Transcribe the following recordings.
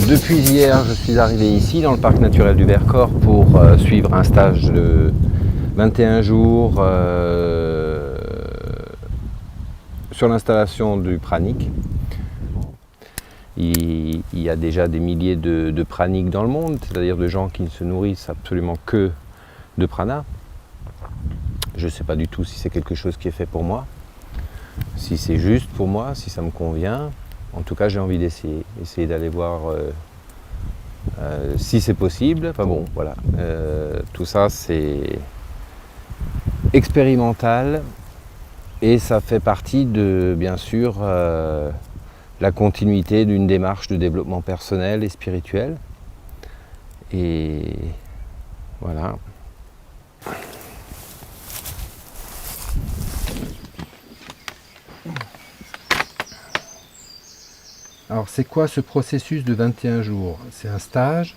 Depuis hier, je suis arrivé ici dans le parc naturel du Vercors pour suivre un stage de 21 jours sur l'installation du pranic. Il y a déjà des milliers de praniques dans le monde, c'est-à-dire de gens qui ne se nourrissent absolument que de prana. Je ne sais pas du tout si c'est quelque chose qui est fait pour moi, si c'est juste pour moi, si ça me convient. En tout cas, j'ai envie d'essayer d'aller voir si c'est possible. Enfin bon, voilà. Tout ça, c'est expérimental et ça fait partie de, bien sûr, la continuité d'une démarche de développement personnel et spirituel. Et voilà. Alors c'est quoi ce processus de 21 jours? C'est un stage?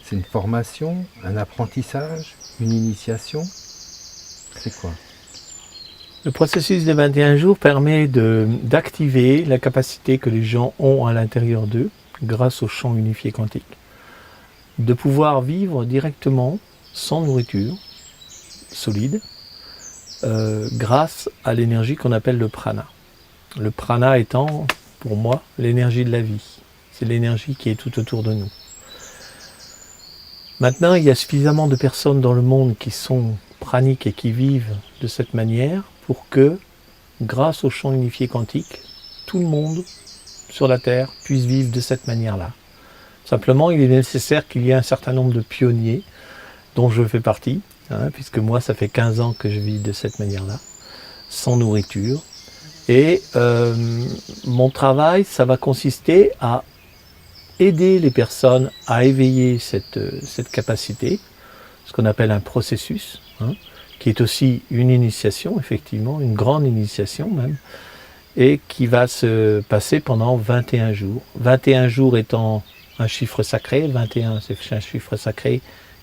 C'est une formation? Un apprentissage? Une initiation? C'est quoi? Le processus des 21 jours permet d'activer la capacité que les gens ont à l'intérieur d'eux, grâce au champ unifié quantique, de pouvoir vivre directement, sans nourriture solide, grâce à l'énergie qu'on appelle le prana. Le prana étant, pour moi, l'énergie de la vie. C'est l'énergie qui est tout autour de nous. Maintenant, il y a suffisamment de personnes dans le monde qui sont praniques et qui vivent de cette manière pour que, grâce au champ unifié quantique, tout le monde sur la Terre puisse vivre de cette manière-là. Simplement, il est nécessaire qu'il y ait un certain nombre de pionniers, dont je fais partie, puisque moi, ça fait 15 ans que je vis de cette manière-là, sans nourriture. Et mon travail, ça va consister à aider les personnes à éveiller cette capacité, ce qu'on appelle un processus, qui est aussi une initiation, effectivement, une grande initiation même, et qui va se passer pendant 21 jours. 21 jours étant un chiffre sacré, 21 c'est un chiffre sacré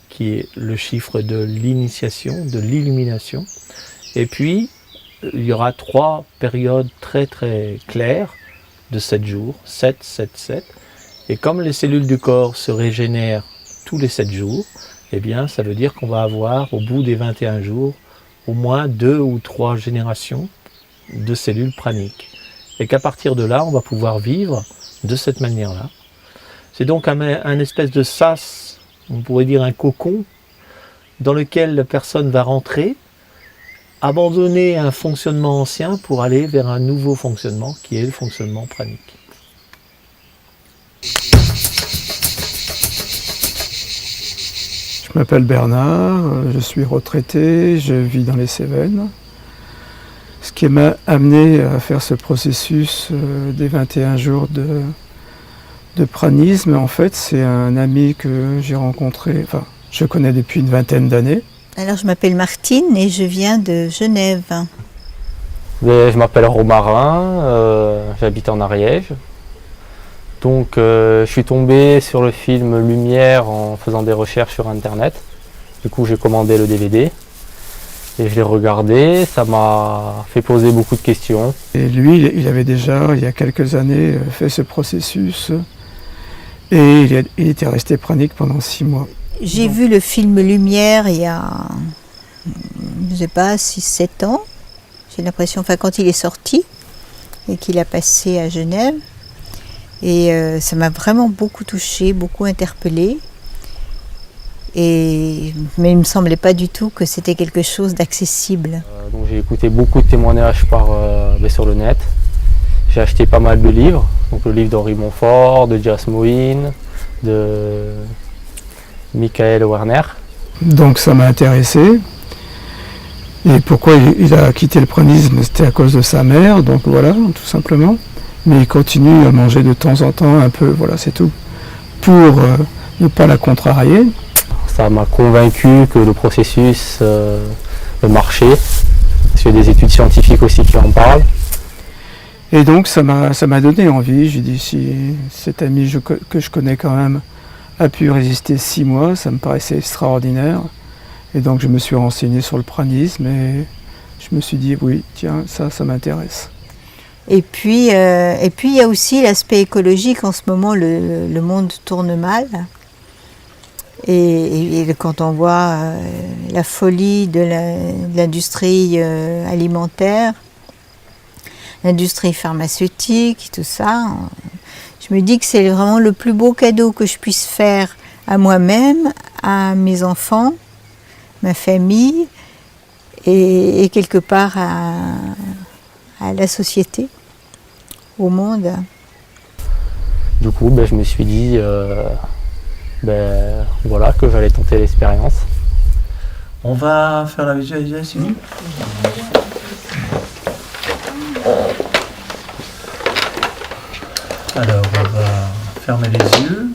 qui est le chiffre de l'initiation, de l'illumination. Et puis, il y aura 3 périodes très très claires de 7 jours, 7, 7, 7. Et comme les cellules du corps se régénèrent tous les 7 jours, eh bien ça veut dire qu'on va avoir au bout des 21 jours au moins 2 ou 3 générations de cellules praniques. Et qu'à partir de là, on va pouvoir vivre de cette manière-là. C'est donc un espèce de sas, on pourrait dire un cocon, dans lequel la personne va rentrer, abandonner un fonctionnement ancien pour aller vers un nouveau fonctionnement qui est le fonctionnement pranique. Je m'appelle Bernard, je suis retraité, je vis dans les Cévennes. Ce qui m'a amené à faire ce processus des 21 jours de pranisme, en fait, c'est un ami que j'ai rencontré, enfin, je connais depuis une vingtaine d'années. Alors, je m'appelle Martine et je viens de Genève. Je m'appelle Romarin, j'habite en Ariège. Donc je suis tombé sur le film Lumière en faisant des recherches sur internet. Du coup j'ai commandé le DVD et je l'ai regardé, ça m'a fait poser beaucoup de questions. Et lui, il avait déjà, il y a quelques années, fait ce processus et il était resté pranique pendant 6 mois. J'ai vu le film Lumière il y a, je ne sais pas, 6-7 ans. J'ai l'impression, enfin quand il est sorti et qu'il a passé à Genève. Et ça m'a vraiment beaucoup touchée, beaucoup interpellée. Mais il ne me semblait pas du tout que c'était quelque chose d'accessible. Donc j'ai écouté beaucoup de témoignages sur le net. J'ai acheté pas mal de livres. Donc le livre d'Henri Montfort, de Jas Mohin, de Michael Werner. Donc ça m'a intéressé. Et pourquoi il a quitté le pranisme? C'était à cause de sa mère, donc voilà, tout simplement. Mais il continue à manger de temps en temps un peu, voilà, c'est tout, pour ne pas la contrarier. Ça m'a convaincu que le processus marchait, parce qu'il y a des études scientifiques aussi qui en parlent. Et donc ça m'a donné envie, j'ai dit si cet ami que je connais quand même a pu résister 6 mois, ça me paraissait extraordinaire. Et donc je me suis renseigné sur le pranisme et je me suis dit oui, tiens, ça m'intéresse. Et puis il y a aussi l'aspect écologique. En ce moment, le monde tourne mal. Et quand on voit la folie de l'industrie alimentaire, l'industrie pharmaceutique, tout ça, je me dis que c'est vraiment le plus beau cadeau que je puisse faire à moi-même, à mes enfants, ma famille et quelque part à la société, au monde. Du coup, je me suis dit voilà, que j'allais tenter l'expérience. On va faire la visualisation. Alors, on va fermer les yeux.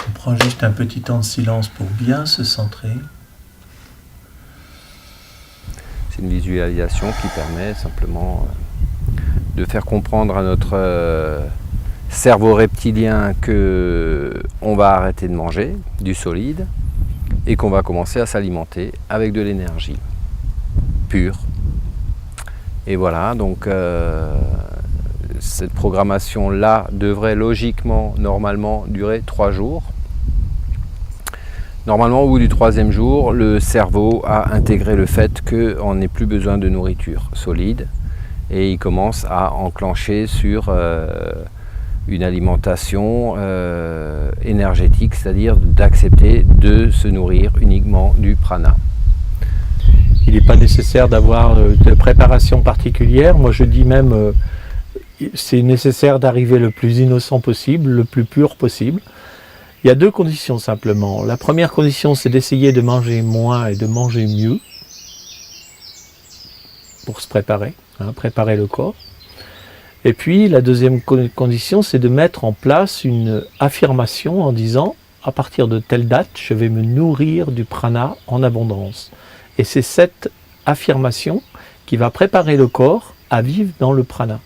On prend juste un petit temps de silence pour bien se centrer. C'est une visualisation qui permet simplement de faire comprendre à notre cerveau reptilien qu'on va arrêter de manger du solide et qu'on va commencer à s'alimenter avec de l'énergie pure. Et voilà, donc cette programmation-là devrait logiquement, normalement, durer 3 jours. Normalement, au bout du 3e jour, le cerveau a intégré le fait qu'on n'ait plus besoin de nourriture solide et il commence à enclencher sur une alimentation énergétique, c'est-à-dire d'accepter de se nourrir uniquement du prana. Il n'est pas nécessaire d'avoir de préparation particulière. Moi, je dis même c'est nécessaire d'arriver le plus innocent possible, le plus pur possible. Il y a 2 conditions simplement. La première condition, c'est d'essayer de manger moins et de manger mieux pour se préparer, préparer le corps. Et puis la deuxième condition, c'est de mettre en place une affirmation en disant à partir de telle date, je vais me nourrir du prana en abondance. Et c'est cette affirmation qui va préparer le corps à vivre dans le prana.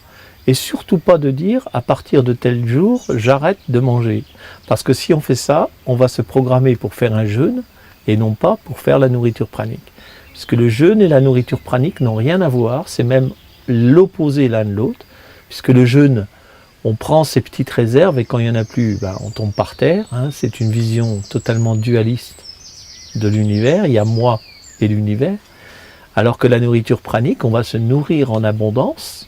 Et surtout pas de dire à partir de tel jour, j'arrête de manger. Parce que si on fait ça, on va se programmer pour faire un jeûne et non pas pour faire la nourriture pranique. Parce que le jeûne et la nourriture pranique n'ont rien à voir, c'est même l'opposé l'un de l'autre. Puisque le jeûne, on prend ses petites réserves et quand il n'y en a plus, on tombe par terre. C'est une vision totalement dualiste de l'univers, il y a moi et l'univers. Alors que la nourriture pranique, on va se nourrir en abondance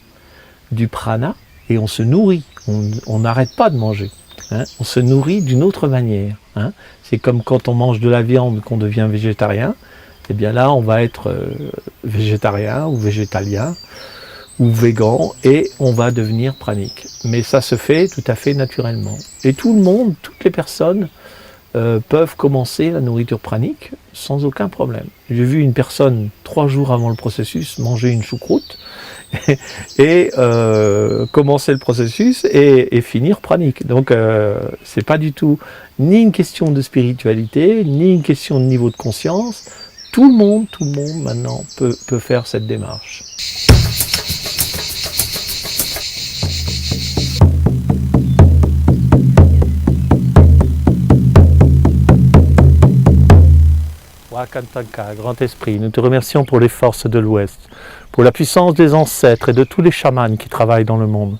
du prana et on se nourrit, on n'arrête pas de manger. On se nourrit d'une autre manière. C'est comme quand on mange de la viande qu'on devient végétarien, et bien là on va être végétarien ou végétalien ou végan et on va devenir pranique. Mais ça se fait tout à fait naturellement. Et tout le monde, toutes les personnes peuvent commencer la nourriture pranique sans aucun problème. J'ai vu une personne 3 jours avant le processus manger une choucroute et commencer le processus et finir pranique. Donc c'est pas du tout ni une question de spiritualité, ni une question de niveau de conscience. Tout le monde maintenant peut faire cette démarche. Wakantanka, grand esprit, nous te remercions pour les forces de l'Ouest, pour la puissance des ancêtres et de tous les chamans qui travaillent dans le monde.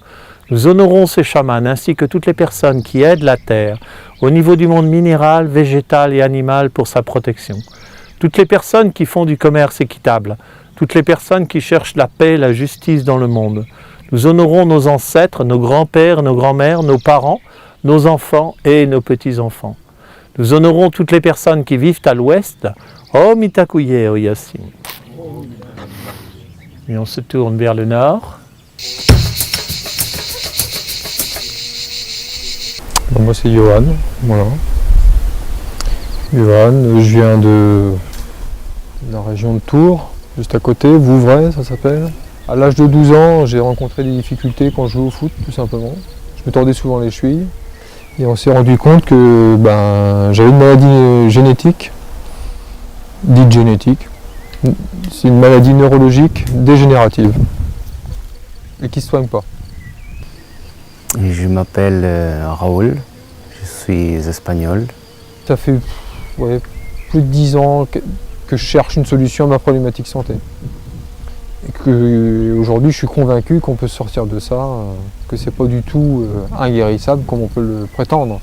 Nous honorons ces chamans ainsi que toutes les personnes qui aident la Terre au niveau du monde minéral, végétal et animal pour sa protection. Toutes les personnes qui font du commerce équitable, toutes les personnes qui cherchent la paix et la justice dans le monde. Nous honorons nos ancêtres, nos grands-pères, nos grands-mères, nos parents, nos enfants et nos petits-enfants. Nous honorons toutes les personnes qui vivent à l'ouest. Om Itakuye Oyasin. Et on se tourne vers le nord. Moi c'est Johan, voilà. Johan, je viens de la région de Tours, juste à côté, Vouvray ça s'appelle. À l'âge de 12 ans, j'ai rencontré des difficultés quand je jouais au foot, tout simplement. Je me tordais souvent les chevilles. Et on s'est rendu compte que j'avais une maladie génétique, dite génétique. C'est une maladie neurologique dégénérative et qui ne se soigne pas. Je m'appelle Raoul, je suis espagnol. Ça fait plus de 10 ans que je cherche une solution à ma problématique santé. Et qu'aujourd'hui je suis convaincu qu'on peut sortir de ça, que c'est pas du tout inguérissable comme on peut le prétendre.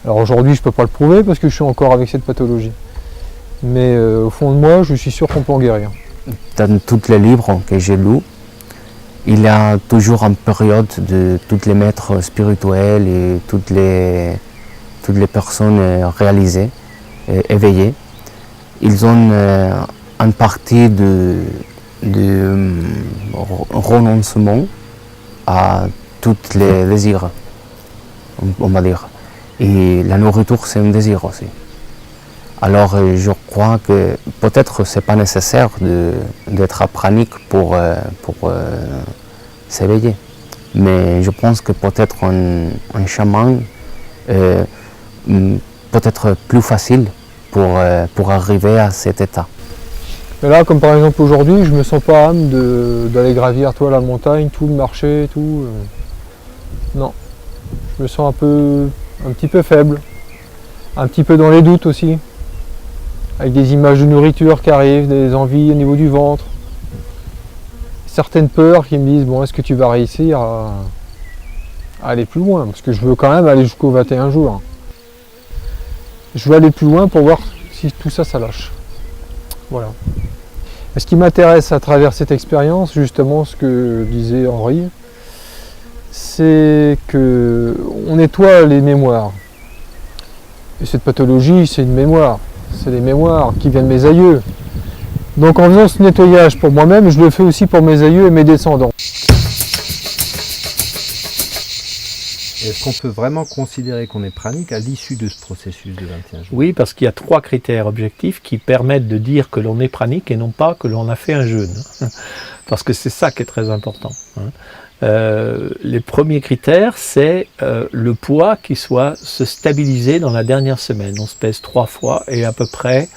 Alors aujourd'hui je peux pas le prouver parce que je suis encore avec cette pathologie. Mais au fond de moi, je suis sûr qu'on peut en guérir. Dans tous les livres que j'ai lus, il y a toujours une période de tous les maîtres spirituels et toutes les personnes réalisées, éveillées. Ils ont une partie de renoncement à tous les désirs, on va dire. Et la nourriture, c'est un désir aussi. Alors je crois que peut-être c'est pas nécessaire d'être pranique pour s'éveiller. Mais je pense que peut-être un chaman peut-être plus facile pour arriver à cet état. Mais là, comme par exemple aujourd'hui, je me sens pas âme d'aller gravir la montagne, tout le marché, tout. Non. Je me sens un petit peu faible. Un petit peu dans les doutes aussi. Avec des images de nourriture qui arrivent, des envies au niveau du ventre. Certaines peurs qui me disent, bon, est-ce que tu vas réussir à aller plus loin? Parce que je veux quand même aller jusqu'aux 21 jours. Je veux aller plus loin pour voir si tout ça, ça lâche. Voilà. Et ce qui m'intéresse à travers cette expérience, justement ce que disait Henri, c'est qu'on nettoie les mémoires. Et cette pathologie, c'est une mémoire. C'est des mémoires qui viennent de mes aïeux. Donc en faisant ce nettoyage pour moi-même, je le fais aussi pour mes aïeux et mes descendants. Est-ce qu'on peut vraiment considérer qu'on est pranique à l'issue de ce processus de 21 jours? Oui, parce qu'il y a 3 critères objectifs qui permettent de dire que l'on est pranique et non pas que l'on a fait un jeûne. Parce que c'est ça qui est très important. Les premiers critères, c'est le poids qui soit se stabiliser dans la dernière semaine. On se pèse 3 fois et à peu près,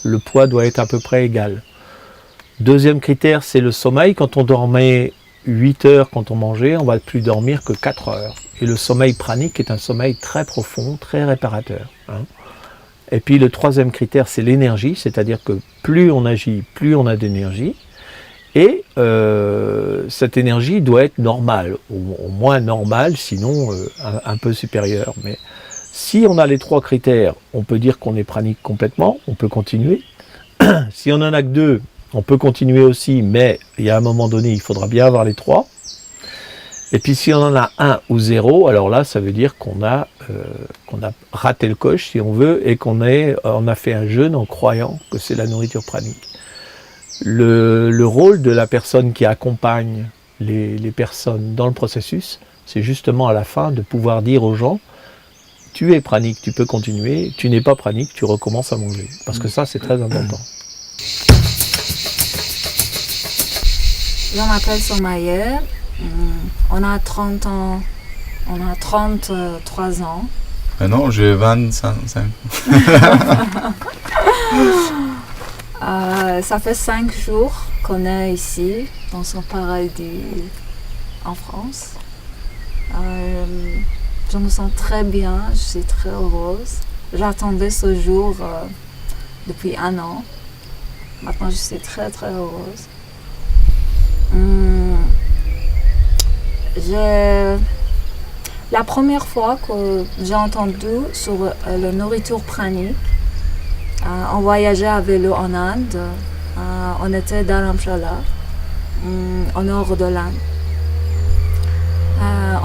le poids doit être à peu près égal. Deuxième critère, c'est le sommeil. Quand on dormait 8 heures quand on mangeait, on va plus dormir que 4 heures. Et le sommeil pranique est un sommeil très profond, très réparateur. Et puis le troisième critère, c'est l'énergie, c'est-à-dire que plus on agit, plus on a d'énergie. Et cette énergie doit être normale, au moins normale, sinon un peu supérieure. Mais si on a les 3 critères, on peut dire qu'on est pranique complètement, on peut continuer. Si on n'en a que 2, on peut continuer aussi, mais il y a un moment donné, il faudra bien avoir les 3. Et puis si on en a 1 ou 0, alors là, ça veut dire qu'on a raté le coche, si on veut, et qu'on a fait un jeûne en croyant que c'est la nourriture pranique. Le rôle de la personne qui accompagne les personnes dans le processus, c'est justement à la fin de pouvoir dire aux gens, tu es pranique, tu peux continuer, tu n'es pas pranique, tu recommences à manger. Parce que ça, c'est très important. Je m'appelle Somaïa, on a 30 ans, on a 33 ans. Non, j'ai 25. Ça fait 5 jours qu'on est ici, dans son paradis en France. Je me sens très bien, je suis très heureuse. J'attendais ce jour depuis 1 an. Maintenant, je suis très très heureuse. La première fois que j'ai entendu sur la nourriture pranique, on voyageait à vélo en Inde, on était dans Dharamshala, au nord de l'Inde.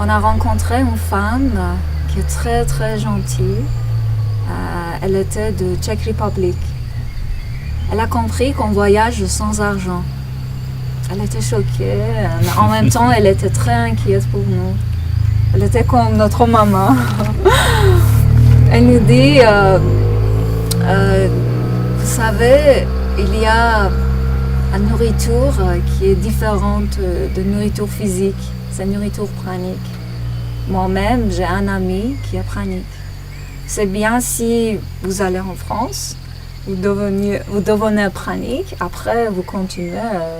On a rencontré une femme qui est très très gentille, elle était de Czech Republic. Elle a compris qu'on voyage sans argent. Elle était choquée, en même temps elle était très inquiète pour nous. Elle était comme notre maman. Elle nous dit, vous savez, il y a une nourriture qui est différente de nourriture physique, c'est nourriture pranique. Moi-même, j'ai un ami qui est pranique. C'est bien si vous allez en France, vous devenez pranique, après vous continuez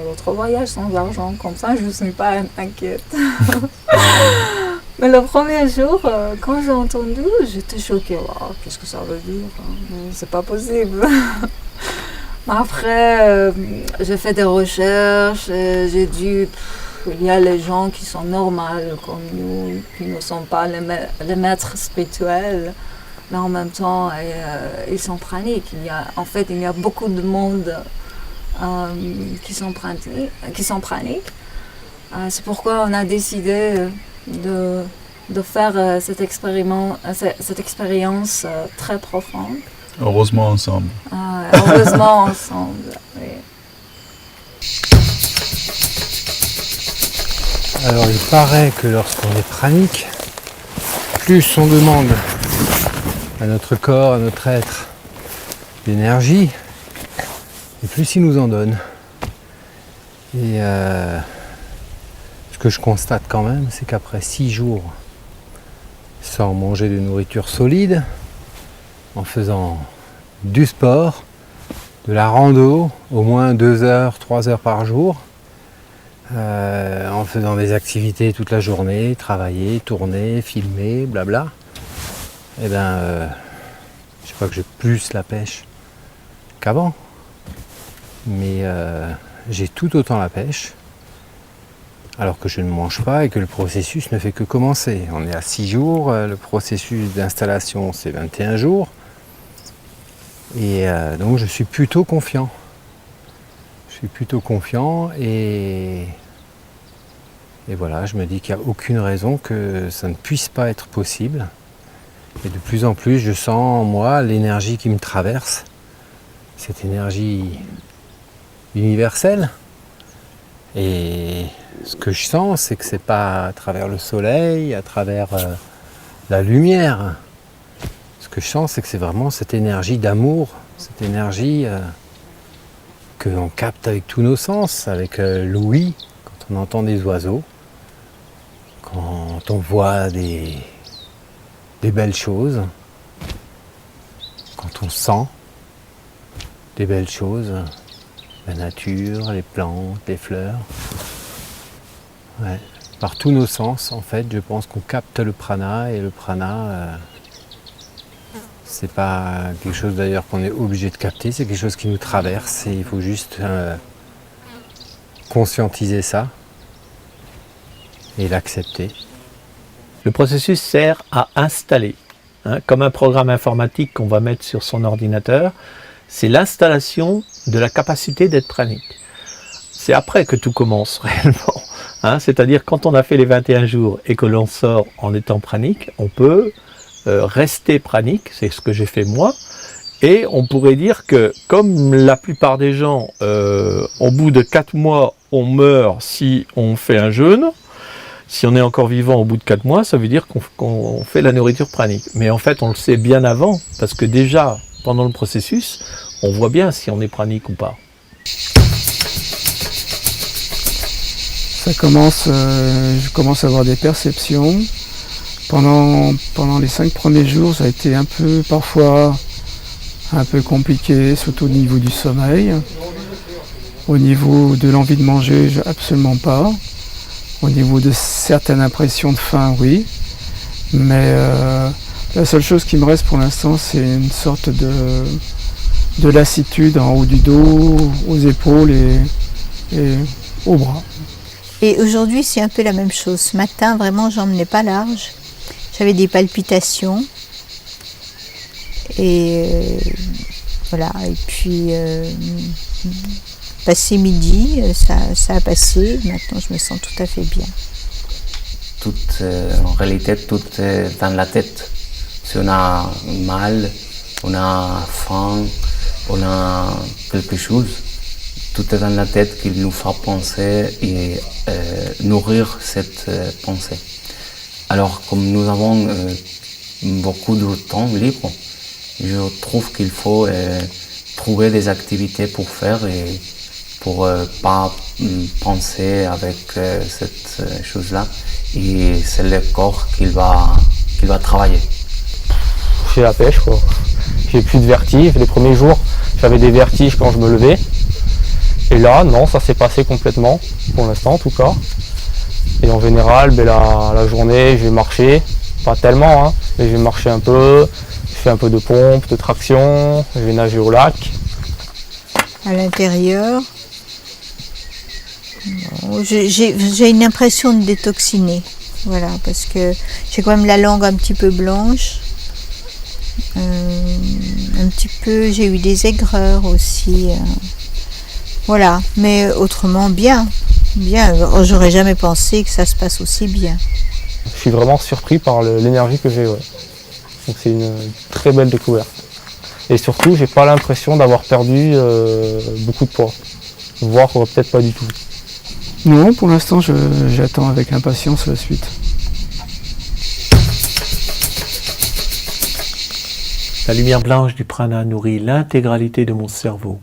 votre voyage sans argent, comme ça je ne suis pas inquiète. Mais le premier jour, quand j'ai entendu, j'étais choquée. Wow, qu'est-ce que ça veut dire? C'est pas possible. Après, j'ai fait des recherches, et j'ai dit, il y a les gens qui sont normaux comme nous, qui ne sont pas les maîtres spirituels, mais en même temps, ils sont praniques. Il y a beaucoup de monde qui sont praniques. C'est pourquoi on a décidé de faire cette expérience très profonde. Heureusement ensemble. Heureusement ensemble, oui. Alors il paraît que lorsqu'on est pranique, plus on demande à notre corps, à notre être d'énergie, et plus il nous en donne. Et ce que je constate quand même, c'est qu'après 6 jours sans manger de nourriture solide, en faisant du sport, de la rando, au moins 2 heures, 3 heures par jour, en faisant des activités toute la journée, travailler, tourner, filmer, blabla, et je sais pas que j'ai plus la pêche qu'avant, mais j'ai tout autant la pêche, alors que je ne mange pas et que le processus ne fait que commencer. On est à 6 jours, le processus d'installation c'est 21 jours, et donc je suis plutôt confiant. Et voilà, je me dis qu'il n'y a aucune raison que ça ne puisse pas être possible. Et de plus en plus, je sens en moi l'énergie qui me traverse, cette énergie universelle. Et ce que je sens, c'est que c'est pas à travers le soleil, à travers la lumière. Ce que je sens, c'est que c'est vraiment cette énergie d'amour, cette énergie que l'on capte avec tous nos sens, avec l'ouïe, quand on entend des oiseaux, quand on voit des belles choses, quand on sent des belles choses, la nature, les plantes, les fleurs. Ouais. Par tous nos sens, en fait, je pense qu'on capte le prana, et le prana, c'est pas quelque chose d'ailleurs qu'on est obligé de capter, c'est quelque chose qui nous traverse et il faut juste conscientiser ça et l'accepter. Le processus sert à installer, comme un programme informatique qu'on va mettre sur son ordinateur. C'est l'installation de la capacité d'être pranique. C'est après que tout commence réellement. C'est-à-dire quand on a fait les 21 jours et que l'on sort en étant pranique, on peut rester pranique, c'est ce que j'ai fait moi, et on pourrait dire que comme la plupart des gens, au bout de 4 mois, on meurt si on fait un jeûne. Si on est encore vivant au bout de 4 mois, ça veut dire qu'on fait la nourriture pranique. Mais en fait, on le sait bien avant, parce que déjà, pendant le processus, on voit bien si on est pranique ou pas. Je commence à avoir des perceptions. Pendant les 5 premiers jours, ça a été parfois un peu compliqué, surtout au niveau du sommeil. Au niveau de l'envie de manger, absolument pas. Au niveau de certaines impressions de faim, oui. Mais la seule chose qui me reste pour l'instant, c'est une sorte de lassitude en haut du dos, aux épaules et au bras. Et aujourd'hui, c'est un peu la même chose. Ce matin, vraiment, j'emmenais pas large. J'avais des palpitations. Et voilà. Et puis, passé midi, ça a passé. Maintenant, je me sens tout à fait bien. En réalité, tout est dans la tête. Si on a mal, on a faim, on a quelque chose, tout est dans la tête qui nous fait penser et nourrir cette pensée. Alors, comme nous avons beaucoup de temps libre, je trouve qu'il faut trouver des activités pour faire et pour pas penser avec cette chose-là. Et c'est le corps qui va travailler. J'ai la pêche, quoi. J'ai plus de vertige. Les premiers jours, j'avais des vertiges quand je me levais. Et là, non, ça s'est passé complètement, pour l'instant en tout cas. Et en général, la journée, je vais marcher, pas tellement, hein, mais je vais marcher un peu, je fais un peu de pompe, de traction, je vais nager au lac. À l'intérieur, j'ai une impression de détoxiner, voilà, parce que j'ai quand même la langue un petit peu blanche, un petit peu, j'ai eu des aigreurs aussi, voilà, mais autrement bien, j'aurais jamais pensé que ça se passe aussi bien. Je suis vraiment surpris par l'énergie que j'ai, ouais. Donc c'est une très belle découverte. Et surtout, j'ai pas l'impression d'avoir perdu beaucoup de poids, voire peut-être pas du tout. Non, pour l'instant, j'attends avec impatience la suite. La lumière blanche du prana nourrit l'intégralité de mon cerveau.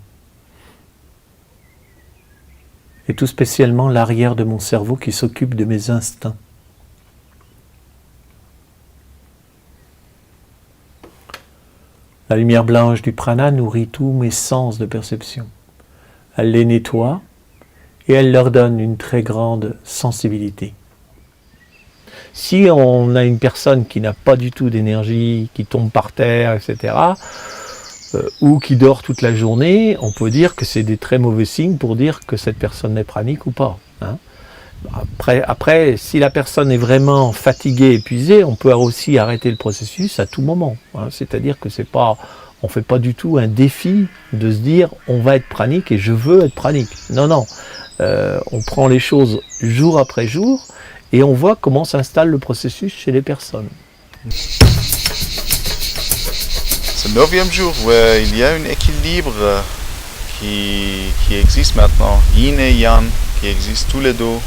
Et tout spécialement l'arrière de mon cerveau qui s'occupe de mes instincts. La lumière blanche du prana nourrit tous mes sens de perception. Elle les nettoie et elle leur donne une très grande sensibilité. Si on a une personne qui n'a pas du tout d'énergie, qui tombe par terre, etc., ou qui dort toute la journée, on peut dire que c'est des très mauvais signes pour dire que cette personne est pranique ou pas. Hein. Après, si la personne est vraiment fatiguée, épuisée, on peut aussi arrêter le processus à tout moment. Hein. C'est-à-dire que on ne fait pas du tout un défi de se dire on va être pranique et je veux être pranique. Non. On prend les choses jour après jour et on voit comment s'installe le processus chez les personnes. C'est le 9e jour où il y a un équilibre qui existe maintenant, yin et yang, qui existe tous les deux.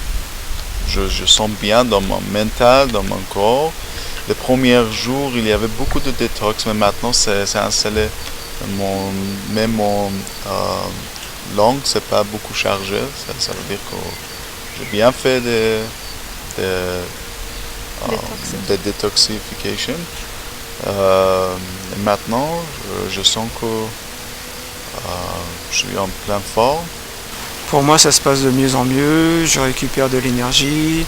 Je sens bien dans mon mental, dans mon corps. Les premiers jours, il y avait beaucoup de détox, mais maintenant c'est installé. Même mon langue, c'est pas beaucoup chargé. Ça veut dire que j'ai bien fait des détoxifications. Et maintenant, je sens que je suis en pleine forme. Pour moi, ça se passe de mieux en mieux, je récupère de l'énergie,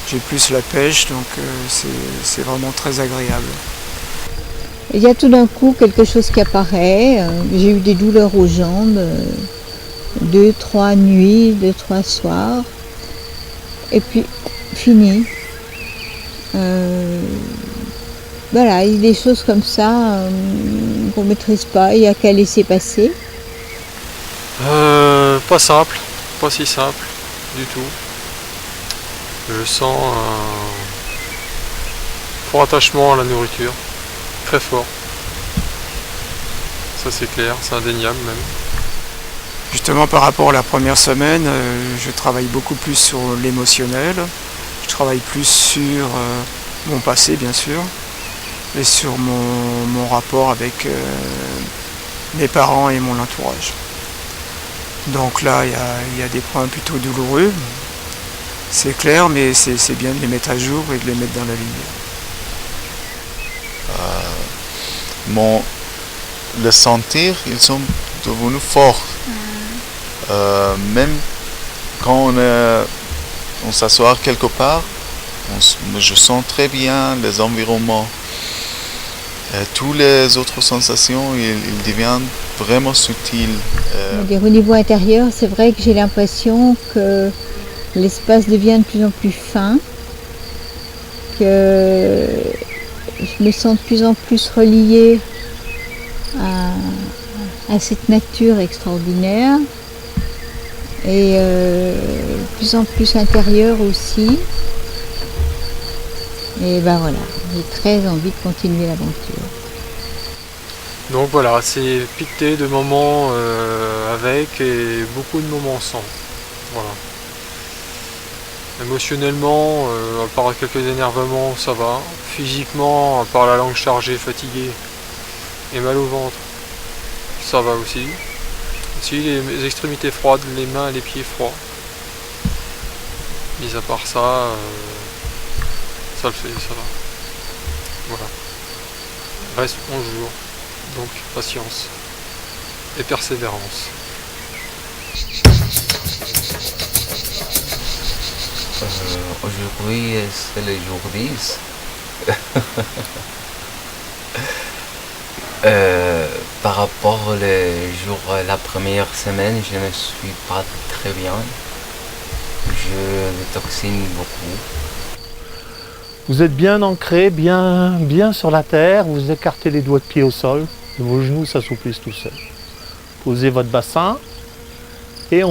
j'ai plus la pêche, donc c'est vraiment très agréable. Il y a tout d'un coup quelque chose qui apparaît, j'ai eu des douleurs aux jambes, 2-3 nuits, 2-3 soirs, et puis fini. Voilà, il y a des choses comme ça qu'on ne maîtrise pas, il n'y a qu'à laisser passer. Pas simple, pas si simple du tout. Je sens un fort attachement à la nourriture, très fort. Ça c'est clair, c'est indéniable même. Justement par rapport à la première semaine, je travaille beaucoup plus sur l'émotionnel, je travaille plus sur mon passé bien sûr, et sur mon rapport avec mes parents et mon entourage. Donc là, il y a des points plutôt douloureux, c'est clair, mais c'est bien de les mettre à jour et de les mettre dans la lumière. Les sentir, ils sont devenus forts. Même quand on s'assoit quelque part, je sens très bien les environnements. Toutes les autres sensations, ils deviennent vraiment subtiles. Au niveau intérieur, c'est vrai que j'ai l'impression que l'espace devient de plus en plus fin, que je me sens de plus en plus reliée à cette nature extraordinaire et de plus en plus intérieure aussi. Et ben voilà, j'ai très envie de continuer l'aventure. Donc voilà, c'est piqueté de moments avec et beaucoup de moments sans. Voilà. Émotionnellement, à part quelques énervements, ça va. Physiquement, à part la langue chargée, fatiguée et mal au ventre, ça va aussi. Si les extrémités froides, les mains et les pieds froids. Mis à part ça, ça le fait, ça va. Voilà. Reste 11 jours. Donc patience et persévérance. Aujourd'hui, c'est le jour 10. Par rapport au jour, la première semaine, je ne suis pas très bien. Je détoxine beaucoup. Vous êtes bien ancré, bien sur la terre, vous écartez les doigts de pied au sol, vos genoux s'assouplissent tout seuls. Posez votre bassin et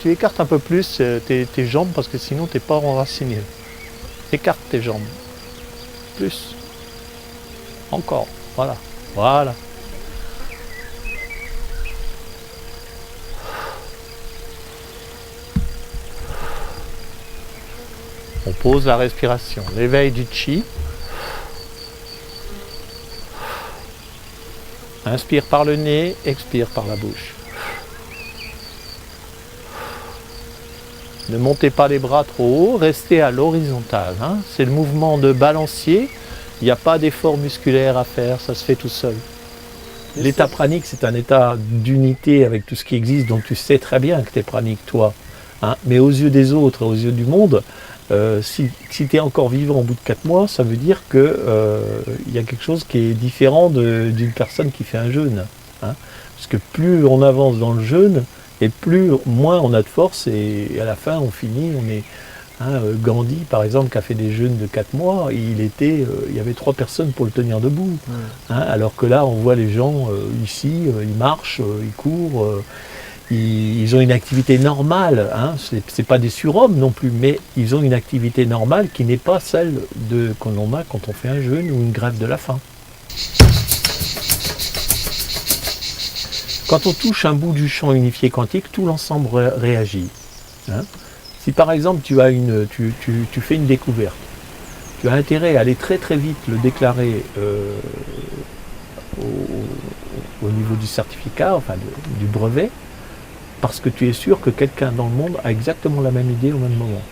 tu écartes un peu plus tes jambes parce que sinon tu n'es pas enraciné. Écarte tes jambes. Plus. Encore. Voilà. Voilà. On pose la respiration, l'éveil du chi. Inspire par le nez, expire par la bouche. Ne montez pas les bras trop haut, restez à l'horizontale. Hein. C'est le mouvement de balancier. Il n'y a pas d'effort musculaire à faire, ça se fait tout seul. L'état pranique, c'est un état d'unité avec tout ce qui existe, donc tu sais très bien que tu es pranique, toi. Hein. Mais aux yeux des autres, aux yeux du monde, si tu es encore vivant au bout de 4 mois, ça veut dire qu'il y a quelque chose qui est différent d'une personne qui fait un jeûne. Hein. Parce que plus on avance dans le jeûne, et moins on a de force, et à la fin on finit, on est... Hein, Gandhi, par exemple, qui a fait des jeûnes de 4 mois, il y avait 3 personnes pour le tenir debout. Hein, alors que là, on voit les gens ici, ils marchent, ils courent, ils ont une activité normale. Hein, c'est pas des surhommes non plus, mais ils ont une activité normale qui n'est pas celle qu'on a quand on fait un jeûne ou une grève de la faim. Quand on touche un bout du champ unifié quantique, tout l'ensemble réagit. Hein. Si par exemple tu fais une découverte, tu as intérêt à aller très très vite le déclarer au niveau du certificat, enfin du brevet, parce que tu es sûr que quelqu'un dans le monde a exactement la même idée au même moment.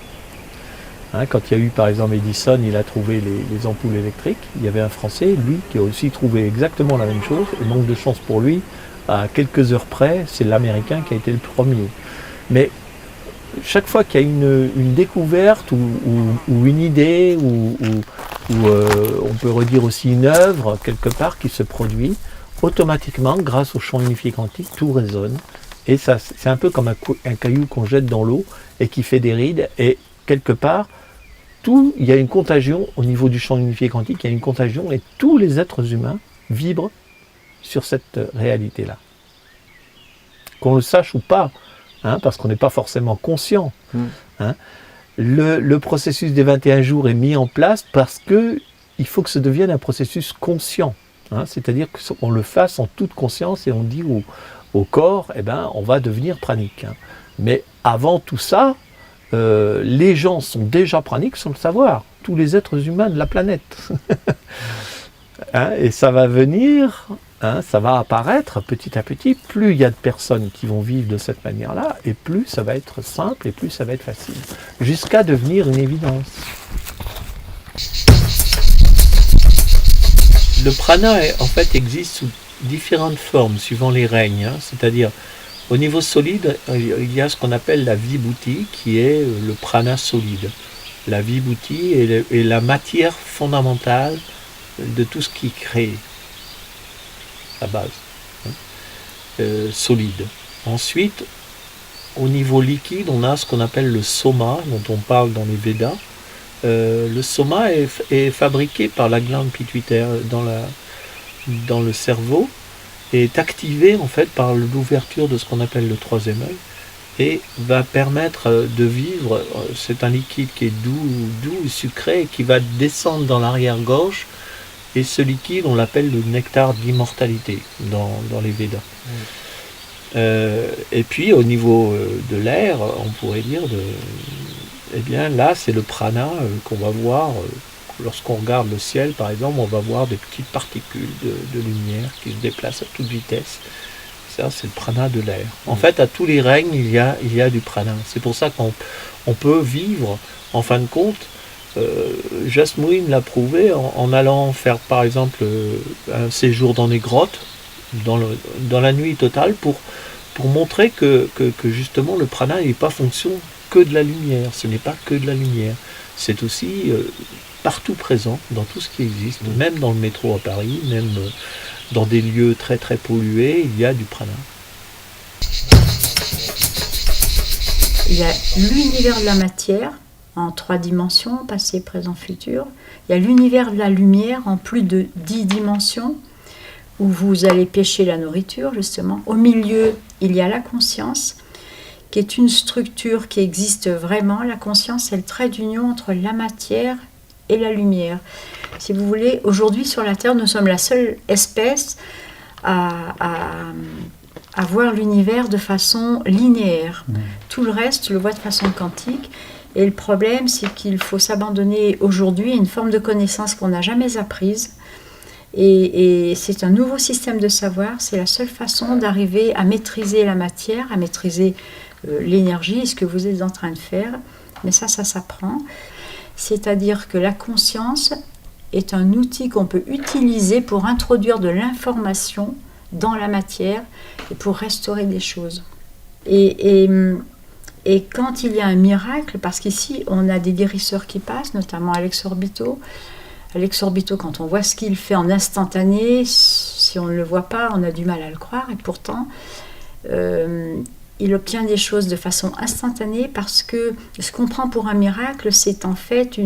Hein, quand il y a eu par exemple Edison, il a trouvé les ampoules électriques, il y avait un Français, lui, qui a aussi trouvé exactement la même chose, et manque de chance pour lui, à quelques heures près, c'est l'Américain qui a été le premier. Mais chaque fois qu'il y a une découverte ou une idée, ou on peut redire aussi une œuvre quelque part qui se produit, automatiquement, grâce au champ unifié quantique, tout résonne. Et ça, c'est un peu comme un caillou qu'on jette dans l'eau et qui fait des rides. Et quelque part, il y a une contagion au niveau du champ unifié quantique, il y a une contagion et tous les êtres humains vibrent sur cette réalité-là. Qu'on le sache ou pas. Hein, parce qu'on n'est pas forcément conscient. Hein. Le processus des 21 jours est mis en place parce qu'il faut que ça devienne un processus conscient. Hein, c'est-à-dire qu'on le fasse en toute conscience et on dit au corps, eh ben, on va devenir pranique. Hein. Mais avant tout ça, les gens sont déjà praniques sans le savoir. Tous les êtres humains de la planète. Hein, et ça va venir... Hein, ça va apparaître petit à petit, plus il y a de personnes qui vont vivre de cette manière-là, et plus ça va être simple, et plus ça va être facile, jusqu'à devenir une évidence. Le prana, en fait, existe sous différentes formes, suivant les règnes, hein, c'est-à-dire, au niveau solide, il y a ce qu'on appelle la vibhuti, qui est le prana solide. La vibhuti est la matière fondamentale de tout ce qui est créé. La base, hein, solide. Ensuite, au niveau liquide, on a ce qu'on appelle le soma, dont on parle dans les Védas. Le soma est fabriqué par la glande pituitaire dans le cerveau et est activé en fait par l'ouverture de ce qu'on appelle le 3e œil et va permettre de vivre. C'est un liquide qui est doux et sucré et qui va descendre dans l'arrière-gorge. Et ce liquide, on l'appelle le nectar d'immortalité dans les Védas. Et puis au niveau de l'air, on pourrait dire, eh bien là c'est le prana qu'on va voir, lorsqu'on regarde le ciel par exemple, on va voir des petites particules de lumière qui se déplacent à toute vitesse. Ça c'est le prana de l'air. En fait à tous les règnes il y a du prana. C'est pour ça qu'on peut vivre en fin de compte. Jasmine l'a prouvé en allant faire par exemple un séjour dans des grottes dans la nuit totale pour montrer que justement le prana n'est pas fonction que de la lumière, ce n'est pas que de la lumière. C'est aussi partout présent, dans tout ce qui existe, même dans le métro à Paris, même dans des lieux très très pollués, il y a du prana. Il y a l'univers de la matière en 3 dimensions, passé, présent, futur. Il y a l'univers de la lumière en plus de 10 dimensions, où vous allez pêcher la nourriture, justement. Au milieu, il y a la conscience, qui est une structure qui existe vraiment. La conscience, c'est le trait d'union entre la matière et la lumière. Si vous voulez, aujourd'hui sur la Terre, nous sommes la seule espèce à voir l'univers de façon linéaire. Tout le reste, tu le vois de façon quantique. Et le problème, c'est qu'il faut s'abandonner aujourd'hui à une forme de connaissance qu'on n'a jamais apprise. Et c'est un nouveau système de savoir. C'est la seule façon d'arriver à maîtriser la matière, à maîtriser l'énergie, ce que vous êtes en train de faire. Mais ça s'apprend. C'est-à-dire que la conscience est un outil qu'on peut utiliser pour introduire de l'information dans la matière et pour restaurer des choses. Et quand il y a un miracle, parce qu'ici on a des guérisseurs qui passent, notamment Alex Orbito. Alex Orbito, quand on voit ce qu'il fait en instantané, si on ne le voit pas, on a du mal à le croire, et pourtant il obtient des choses de façon instantanée, parce que ce qu'on prend pour un miracle, c'est en fait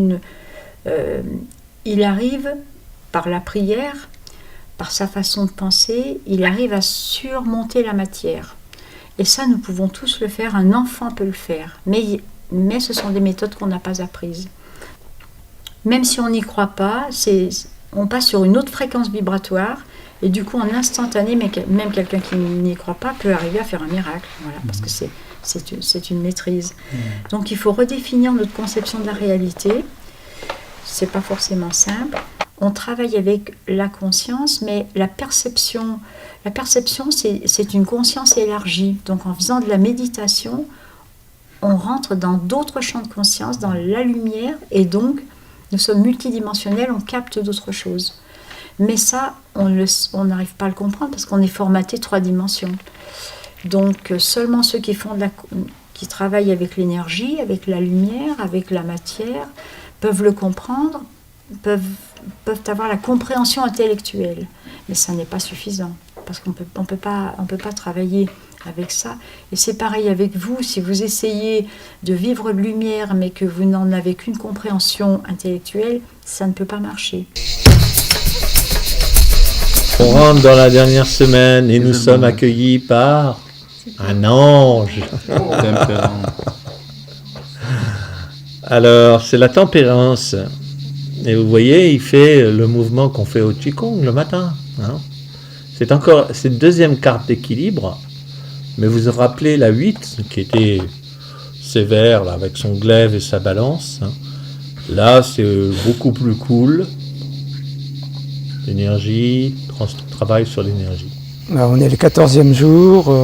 il arrive par la prière, par sa façon de penser, il arrive à surmonter la matière. Et ça, nous pouvons tous le faire, un enfant peut le faire, mais ce sont des méthodes qu'on n'a pas apprises. Même si on n'y croit pas, on passe sur une autre fréquence vibratoire, et du coup, en instantané, même quelqu'un qui n'y croit pas peut arriver à faire un miracle, voilà, parce que c'est une maîtrise. Donc il faut redéfinir notre conception de la réalité. C'est pas forcément simple. On travaille avec la conscience, mais la perception, c'est une conscience élargie. Donc en faisant de la méditation, on rentre dans d'autres champs de conscience, dans la lumière, et donc nous sommes multidimensionnels, on capte d'autres choses. Mais ça, on n'arrive pas à le comprendre parce qu'on est formaté 3 dimensions. Donc seulement ceux qui travaillent avec l'énergie, avec la lumière, avec la matière, peuvent le comprendre, peuvent avoir la compréhension intellectuelle. Mais ça n'est pas suffisant, parce qu'on peut pas travailler avec ça. Et c'est pareil avec vous, si vous essayez de vivre de lumière, mais que vous n'en avez qu'une compréhension intellectuelle, ça ne peut pas marcher. On rentre dans la dernière semaine et nous sommes accueillis par un ange. Alors, c'est la tempérance. Et vous voyez, il fait le mouvement qu'on fait au Qigong le matin. Hein. C'est une deuxième carte d'équilibre. Mais vous vous rappelez la 8, qui était sévère, là, avec son glaive et sa balance. Hein. Là, c'est beaucoup plus cool. L'énergie, travail sur l'énergie. Alors, on est le 14e jour.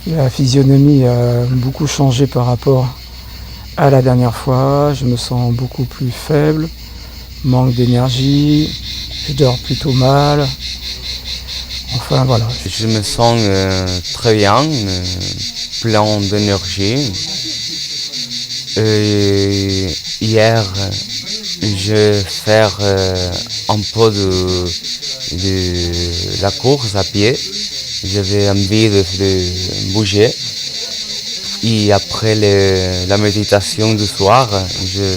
La physionomie a beaucoup changé par rapport à la dernière fois. Je me sens beaucoup plus faible, manque d'énergie, je dors plutôt mal. Enfin voilà. Je me sens très bien, plein d'énergie. Hier, j'ai fait un peu de la course à pied. J'avais envie de bouger. Et après la méditation du soir, je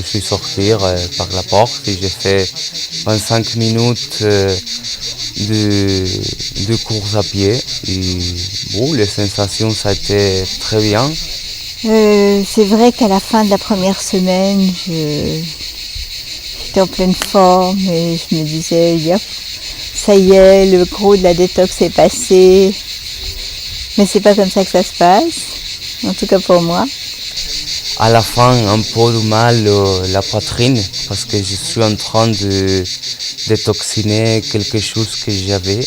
suis sorti par la porte et j'ai fait 25 minutes de course à pied. Et bon, les sensations, ça a été très bien. C'est vrai qu'à la fin de la première semaine, j'étais en pleine forme et je me disais, yep, ça y est, le gros de la détox est passé. Mais c'est pas comme ça que ça se passe, en tout cas pour moi. À la fin, un peu de mal la poitrine, parce que je suis en train de détoxiner quelque chose que j'avais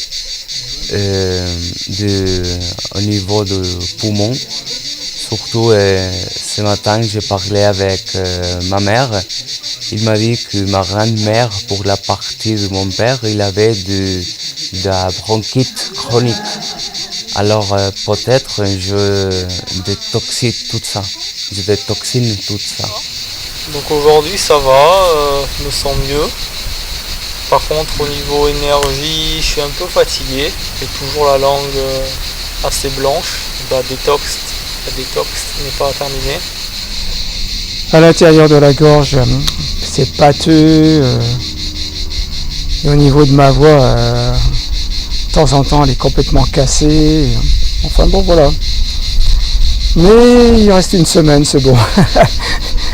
au niveau du poumon. Surtout ce matin, j'ai parlé avec ma mère. Il m'a dit que ma grand-mère, pour la partie de mon père, il avait de la bronchite chronique. Alors peut-être je détoxine tout ça. Je détoxine tout ça. Donc aujourd'hui ça va, je me sens mieux. Par contre au niveau énergie, je suis un peu fatigué. J'ai toujours la langue assez blanche. La détox n'est pas terminée. À l'intérieur de la gorge, c'est pâteux. Et au niveau de ma voix, de temps en temps, elle est complètement cassée. Enfin bon, voilà. Mais il reste une semaine, c'est bon.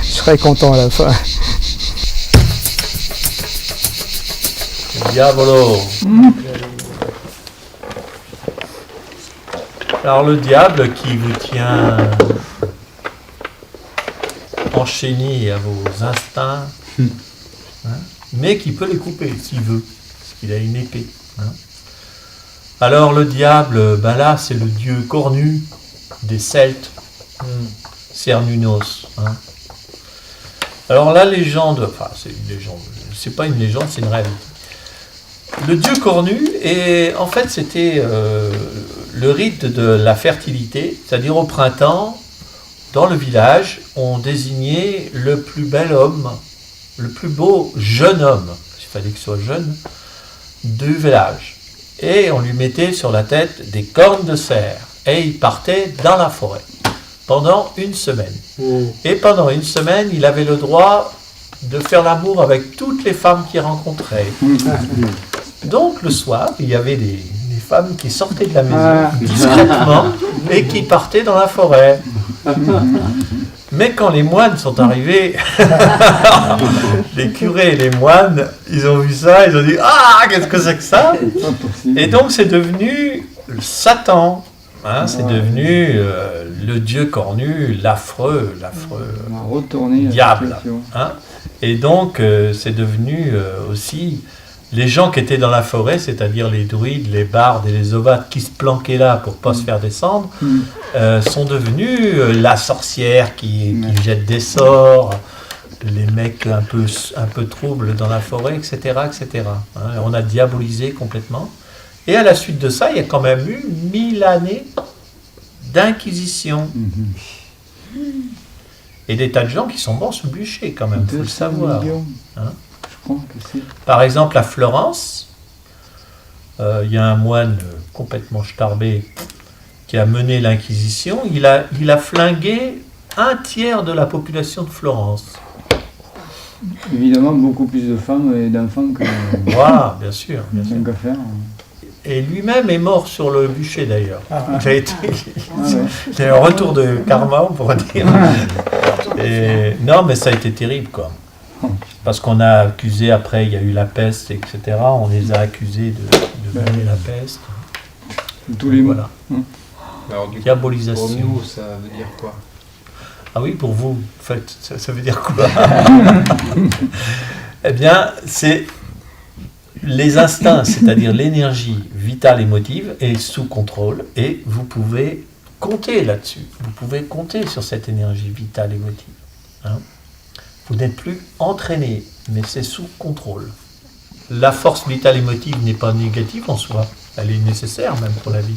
Je serai content à la fin. Diabolo. Alors le diable qui vous tient enchaîné à vos instincts, hein, mais qui peut les couper s'il veut, parce qu'il a une épée. Hein. Alors le diable, ben là c'est le dieu cornu des Celtes, Cernunnos. Hein. Alors la légende, enfin c'est une légende, c'est pas une légende, c'est une réalité. Le dieu cornu, et en fait c'était le rite de la fertilité, c'est-à-dire au printemps, dans le village, on désignait le plus bel homme, le plus beau jeune homme, il fallait qu'il soit jeune, du village. Et on lui mettait sur la tête des cornes de cerf, et il partait dans la forêt pendant une semaine. Et pendant une semaine, il avait le droit de faire l'amour avec toutes les femmes qu'il rencontrait. Donc le soir, il y avait des femmes qui sortaient de la maison discrètement et qui partaient dans la forêt. Mais quand les moines sont arrivés, les curés et les moines, ils ont vu ça, ils ont dit « Ah, qu'est-ce que c'est que ça ?» Et donc c'est devenu Satan, hein, c'est devenu le dieu cornu, l'affreux diable. Hein. Et donc c'est devenu aussi... Les gens qui étaient dans la forêt, c'est-à-dire les druides, les bardes et les ovates qui se planquaient là pour ne pas se faire descendre, sont devenus la sorcière qui jette des sorts, les mecs un peu troubles dans la forêt, etc. etc. Hein, on a diabolisé complètement. Et à la suite de ça, il y a quand même eu 1000 années d'inquisition. Et des tas de gens qui sont morts sous bûcher quand même, il faut le savoir. Hein. Par exemple, à Florence, il y a un moine complètement starbé qui a mené l'Inquisition. Il a flingué un tiers de la population de Florence. Évidemment, beaucoup plus de femmes et d'enfants que... Voilà, bien sûr. qu'à faire. Et lui-même est mort sur le bûcher d'ailleurs. C'est un retour de karma, on pourrait dire. Et, non, mais ça a été terrible, quoi. Parce qu'on a accusé, après il y a eu la peste, etc. On les a accusés de mener la peste. Tous les mots. Voilà. Alors, du coup, diabolisation. pour nous, ça veut dire quoi? Ah oui, pour vous, en fait, ça veut dire quoi? Eh bien, c'est les instincts, c'est-à-dire l'énergie vitale émotive est sous contrôle et vous pouvez compter là-dessus. Vous pouvez compter sur cette énergie vitale émotive. Hein. Vous n'êtes plus entraîné, mais c'est sous contrôle. La force vitale émotive n'est pas négative en soi, elle est nécessaire même pour la vie,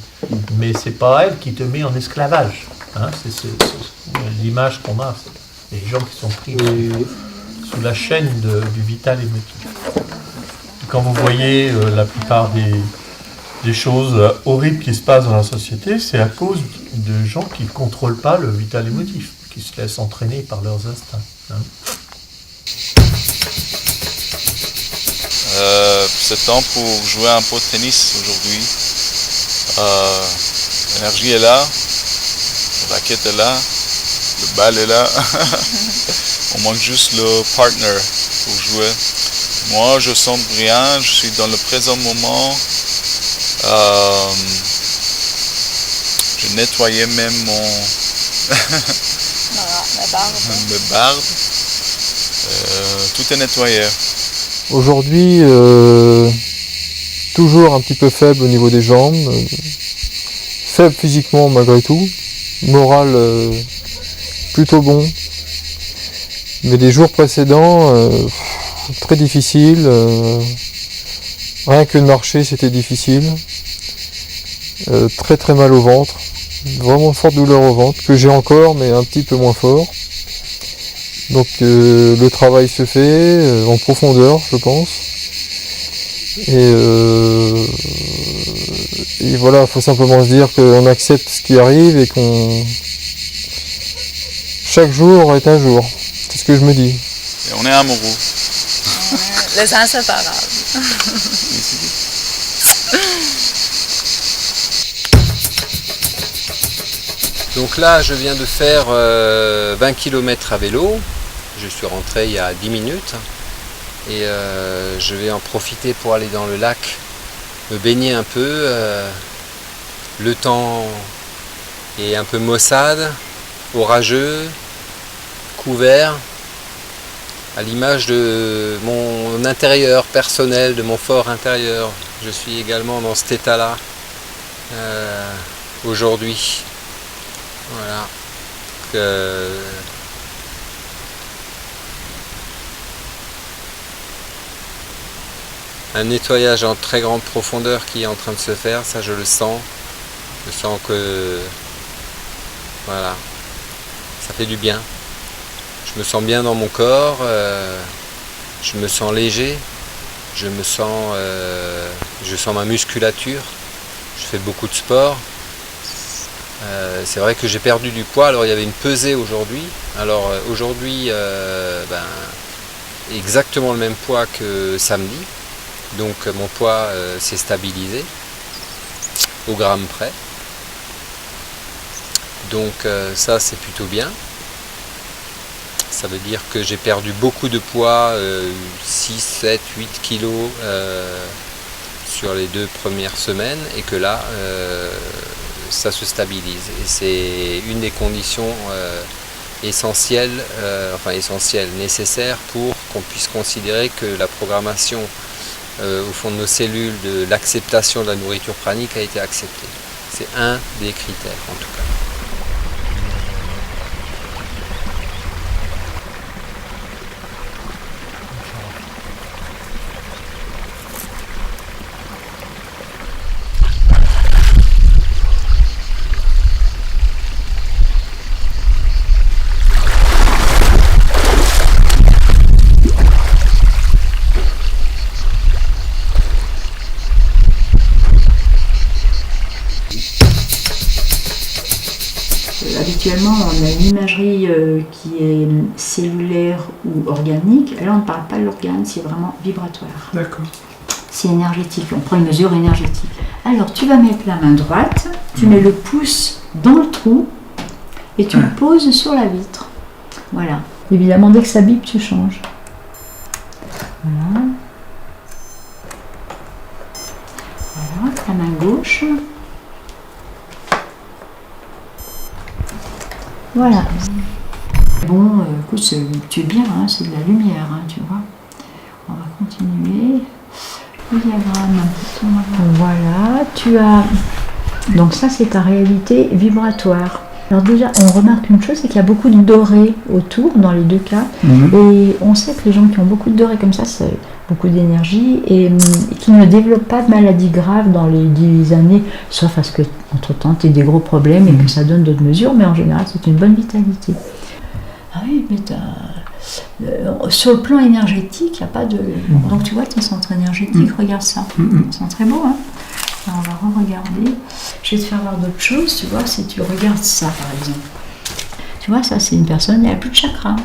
mais c'est pas elle qui te met en esclavage. Hein, c'est l'image qu'on a, c'est les gens qui sont pris sous la chaîne du vital émotif. Quand vous voyez la plupart des choses horribles qui se passent dans la société, c'est à cause de gens qui ne contrôlent pas le vital émotif, qui se laissent entraîner par leurs instincts. Hein. C'est temps pour jouer un peu de tennis aujourd'hui. L'énergie est là, la raquette est là, le bal est là. On manque juste le partner pour jouer. Moi, je sens rien, je suis dans le présent moment. Je nettoyais même mes bardes. Tout est nettoyé. Aujourd'hui, toujours un petit peu faible au niveau des jambes, faible physiquement malgré tout, moral plutôt bon. Mais les jours précédents, très difficile. Rien que de marcher, c'était difficile. Très très mal au ventre. Vraiment forte douleur au ventre, que j'ai encore, mais un petit peu moins fort. Donc le travail se fait en profondeur, je pense. Et voilà, il faut simplement se dire qu'on accepte ce qui arrive et qu'on... Chaque jour est un jour. C'est ce que je me dis. Et on est amoureux. Les inséparables. Donc là, je viens de faire 20 km à vélo. Je suis rentré il y a 10 minutes. Et je vais en profiter pour aller dans le lac, me baigner un peu. Le temps est un peu maussade, orageux, couvert, à l'image de mon intérieur personnel, de mon fort intérieur. Je suis également dans cet état-là aujourd'hui. Voilà. Un nettoyage en très grande profondeur qui est en train de se faire, ça je le sens. Je sens que voilà, ça fait du bien. Je me sens bien dans mon corps, je me sens léger, je sens ma musculature, je fais beaucoup de sport. C'est vrai que j'ai perdu du poids, alors il y avait une pesée aujourd'hui. Alors aujourd'hui, exactement le même poids que samedi. Donc mon poids s'est stabilisé au gramme près. Donc ça c'est plutôt bien. Ça veut dire que j'ai perdu beaucoup de poids, 6, 7, 8 kilos sur les 2 premières semaines et que là ça se stabilise. Et c'est une des conditions essentielles, nécessaires pour qu'on puisse considérer que la programmation au fond de nos cellules de l'acceptation de la nourriture pranique a été acceptée. C'est un des critères en tout cas. Habituellement, on a une imagerie qui est cellulaire ou organique. Là, on ne parle pas de l'organe, c'est vraiment vibratoire. D'accord. C'est énergétique, on prend une mesure énergétique. Alors, tu vas mettre la main droite, tu mets le pouce dans le trou et tu le poses sur la vitre. Voilà. Évidemment, dès que ça bip, tu changes. Voilà. Voilà, la main gauche. Voilà. Bon, écoute, tu es bien, hein, c'est de la lumière, hein, tu vois. On va continuer. Le diagramme. Voilà, tu as... Donc ça, c'est ta réalité vibratoire. Alors déjà, on remarque une chose, c'est qu'il y a beaucoup de doré autour, dans les deux cas. Et on sait que les gens qui ont beaucoup de doré comme ça, c'est beaucoup d'énergie et qui ne développent pas de maladies graves dans les 10 années, sauf à ce que, entre-temps, tu aies des gros problèmes et que ça donne d'autres mesures, mais en général, c'est une bonne vitalité. Ah oui, mais sur le plan énergétique, il n'y a pas de... Donc tu vois, tes centres énergétiques, regarde ça. Ils sont très beaux, hein. Alors, on va re-regarder. Je vais te faire voir d'autres choses, tu vois, si tu regardes ça, par exemple. Tu vois, ça, c'est une personne, elle n'a plus de chakra.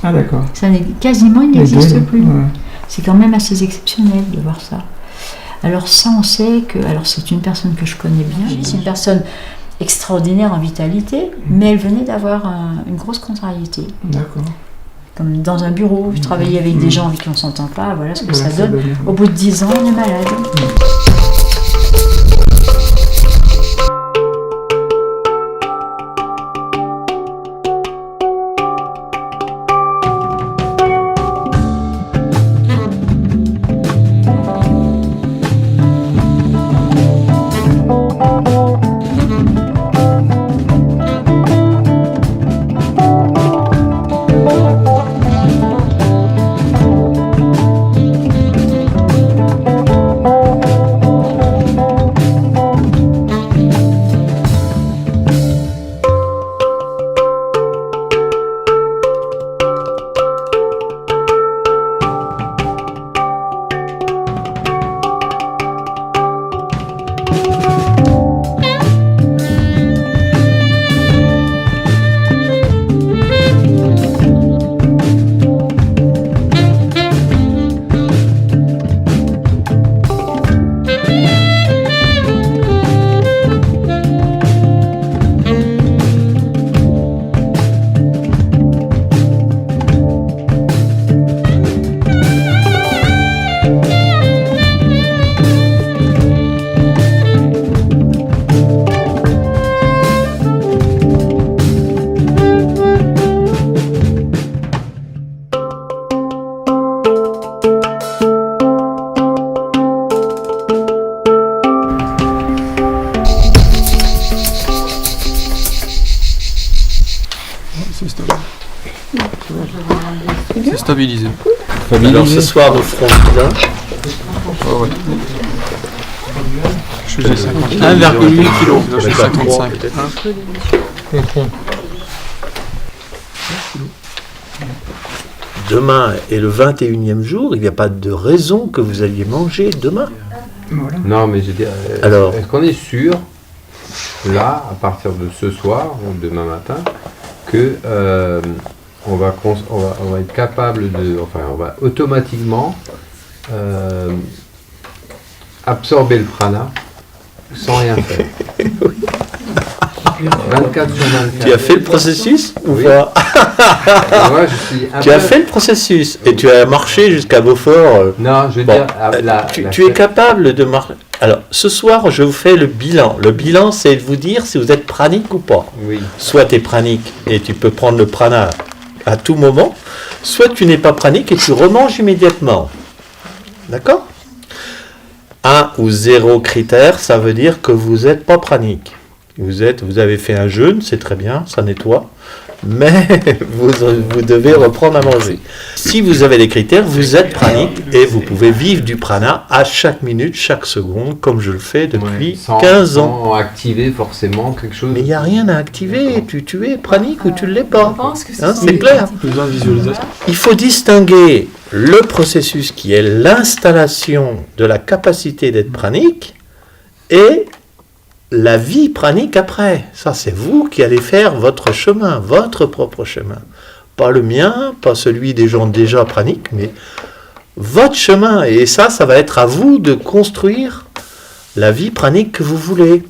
Ah d'accord. Ça quasiment, il n'existe plus. Ouais. C'est quand même assez exceptionnel de voir ça. Alors ça, on sait que... Alors, c'est une personne que je connais bien. C'est une personne extraordinaire en vitalité, mais elle venait d'avoir une grosse contrariété. D'accord. Comme dans un bureau, je travaillais avec des gens avec qui on ne s'entend pas, voilà ce que ça donne. Au bout de 10 ans, on est malade. c'est stable. C'est stabilisé. Alors ce soir, nous ferons le bilan. Ouais. Je suis 1,8 kg. Je suis 55. Demain est le 21e jour, il n'y a pas de raison que vous alliez manger demain. Voilà. Non, mais je veux dire, Alors. est-ce qu'on est sûr, là, à partir de ce soir ou demain matin, que on va être capable de, enfin, on va automatiquement absorber le prana sans rien faire. 24 sur 24. Tu as fait le processus ou Oui. pas? Moi, je suis un Tu peu- as fait le processus et tu as marché jusqu'à Beaufort. Non, je veux Bon, dire, tu es capable de marcher. Alors, ce soir, je vous fais le bilan. Le bilan, c'est de vous dire si vous êtes pranique ou pas. Oui. Soit tu es pranique et tu peux prendre le prana à tout moment, soit tu n'es pas pranique et tu remanges immédiatement. D'accord? 1 ou 0 critère, ça veut dire que vous n'êtes pas pranique. Vous avez fait un jeûne, c'est très bien, ça nettoie, mais vous devez reprendre à manger. Si vous avez des critères, vous êtes pranique et vous pouvez vivre du prana à chaque minute, chaque seconde, comme je le fais depuis 15 ans. Sans activer forcément quelque chose. Mais il n'y a rien à activer, tu es pranique ou tu ne l'es pas. Je pense que c'est C'est clair. Besoin de visualisation. Il faut distinguer le processus qui est l'installation de la capacité d'être pranique et la vie pranique après. Ça, c'est vous qui allez faire votre chemin, votre propre chemin. Pas le mien, pas celui des gens déjà praniques, mais votre chemin. Et ça va être à vous de construire la vie pranique que vous voulez.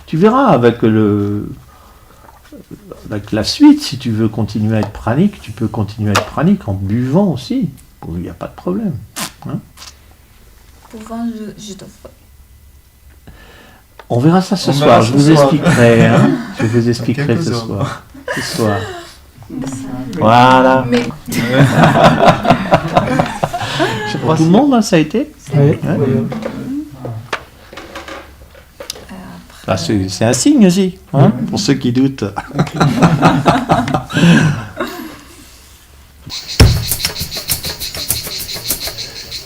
Tu verras avec la suite, si tu veux continuer à être pranique, tu peux continuer à être pranique en buvant aussi. Il n'y a pas de problème. Hein. Pouvant, je te fais. On verra ça ce On soir, verra je ce vous soir. expliquerai. Hein. Je vous expliquerai quelques ce heures. soir. Ce soir. Voilà. Mais Pour tout le monde, hein, ça a été. Oui. Ah, c'est un signe aussi, hein, pour ceux qui doutent.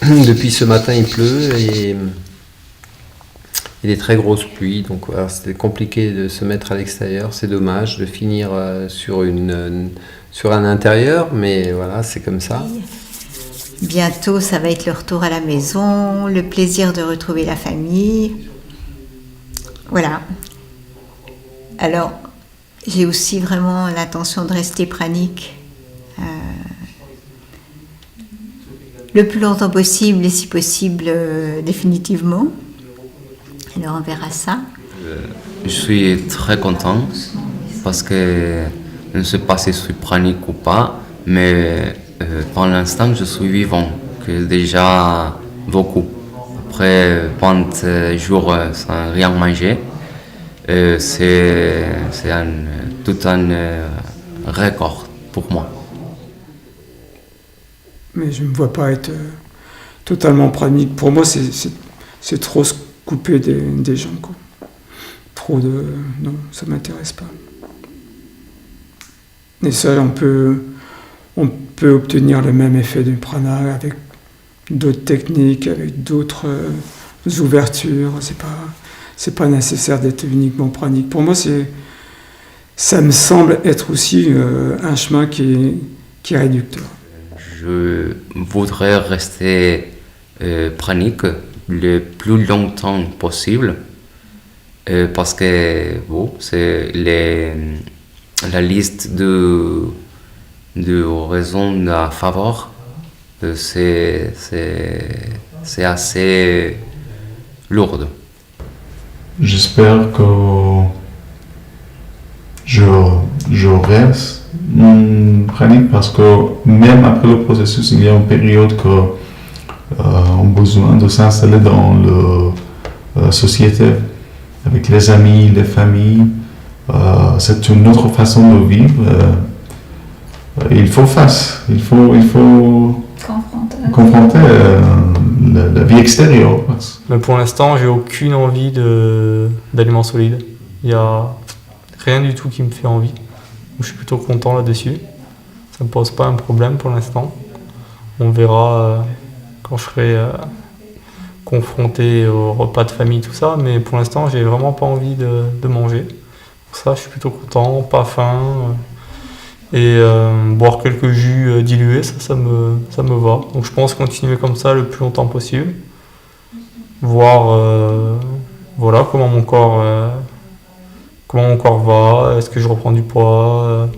Depuis ce matin, il pleut et il y a des très grosses pluies, donc voilà, c'était compliqué de se mettre à l'extérieur. C'est dommage de finir sur un intérieur, mais voilà, c'est comme ça. Bientôt, ça va être le retour à la maison, le plaisir de retrouver la famille. Voilà. Alors, j'ai aussi vraiment l'intention de rester pranique le plus longtemps possible et si possible définitivement. Alors on verra ça. Je suis très content parce que je ne sais pas si je suis pranique ou pas, mais pour l'instant je suis vivant, que déjà beaucoup. Après 20 jours sans rien manger, c'est tout un record pour moi. Mais je ne me vois pas être totalement pranique. Pour moi, c'est trop se couper des gens, quoi. Trop de... Non, ça ne m'intéresse pas. Et seul, on peut obtenir le même effet du prana avec d'autres techniques, avec d'autres ouvertures. C'est pas nécessaire d'être uniquement pranique. Pour moi, ça me semble être aussi un chemin qui est réducteur. Je voudrais rester pranique le plus longtemps possible parce que bon, c'est la liste de raisons à faveur, c'est assez lourde. J'espère que je reste pranique parce que même après le processus, il y a une période que on a besoin de s'installer dans la société avec les amis, les familles. C'est une autre façon de vivre. Il faut confronter la vie extérieure. Mais pour l'instant, j'ai aucune envie d'aliments solides. Il n'y a rien du tout qui me fait envie. Je suis plutôt content là-dessus. Ça ne me pose pas un problème pour l'instant. On verra quand je serai confronté au repas de famille, tout ça, mais pour l'instant, j'ai vraiment pas envie de manger. Pour ça, je suis plutôt content, pas faim. Et boire quelques jus dilués, ça me va. Donc je pense continuer comme ça le plus longtemps possible. Voir voilà, comment mon corps va, est-ce que je reprends du poids.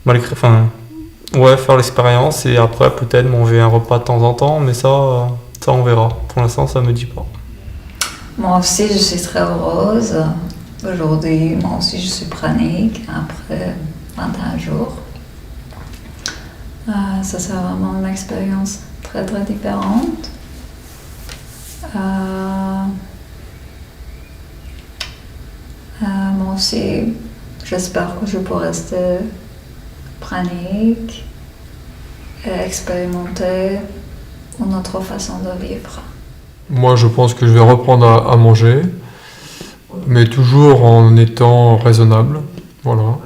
Faire l'expérience et après peut-être manger un repas de temps en temps, mais ça on verra. Pour l'instant, ça me dit pas. Moi aussi, je suis très heureuse. Aujourd'hui, moi aussi, je suis pranique après 21 jours. Ça, c'est vraiment une expérience très, très différente. Moi aussi, j'espère que je peux rester pranique et expérimenter une autre façon de vivre. Moi, je pense que je vais reprendre à manger, mais toujours en étant raisonnable, voilà.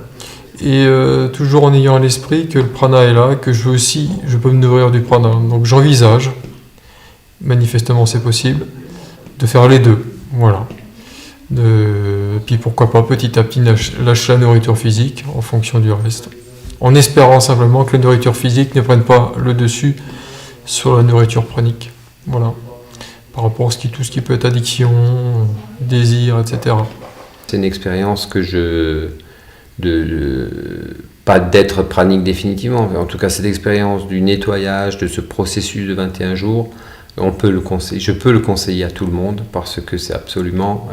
Et toujours en ayant à l'esprit que le prana est là, que je peux me nourrir du prana. Donc j'envisage, manifestement c'est possible, de faire les deux, voilà. Puis pourquoi pas petit à petit lâcher la nourriture physique en fonction du reste. En espérant simplement que la nourriture physique ne prenne pas le dessus sur la nourriture pranique. Voilà. Par rapport à tout ce qui peut être addiction, désir, etc. C'est une expérience que pas d'être pranique définitivement, mais en tout cas cette expérience du nettoyage, de ce processus de 21 jours, je peux le conseiller à tout le monde parce que c'est absolument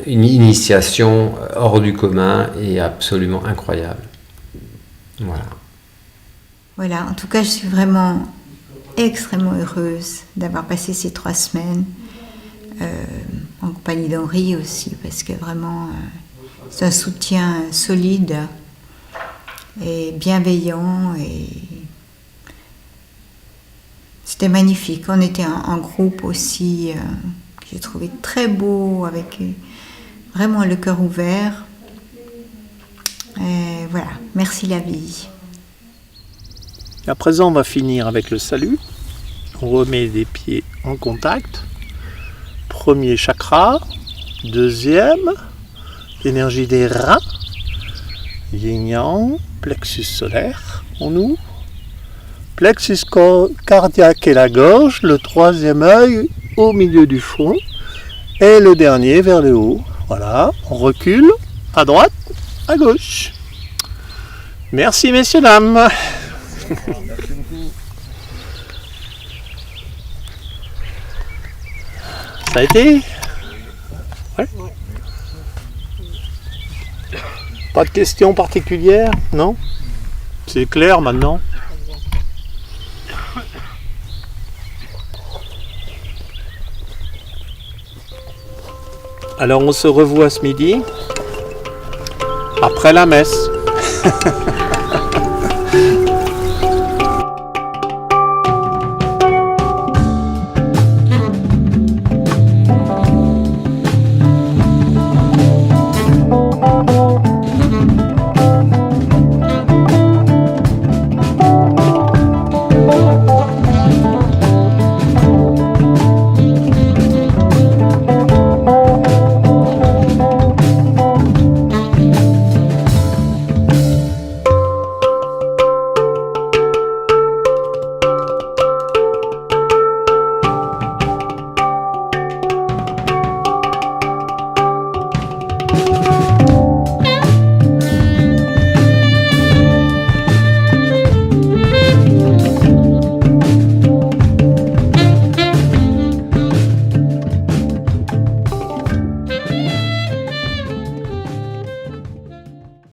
une initiation hors du commun et absolument incroyable. Voilà. Voilà, en tout cas, je suis vraiment extrêmement heureuse d'avoir passé ces 3 semaines en compagnie d'Henri aussi, parce que vraiment, c'est un soutien solide et bienveillant et c'était magnifique. On était en groupe aussi, que j'ai trouvé très beau, avec vraiment le cœur ouvert. Et voilà, merci la vie. À présent, on va finir avec le salut. On remet les pieds en contact. Premier chakra. Deuxième, l'énergie des reins. Yin-yang, plexus solaire, on ouvre. Plexus cardiaque et la gorge. Le troisième œil au milieu du front. Et le dernier vers le haut. Voilà, on recule à droite, à gauche. Merci messieurs, dames. Ça a été? Ouais. Pas de questions particulières? Non? C'est clair maintenant? Alors on se revoit ce midi après la messe.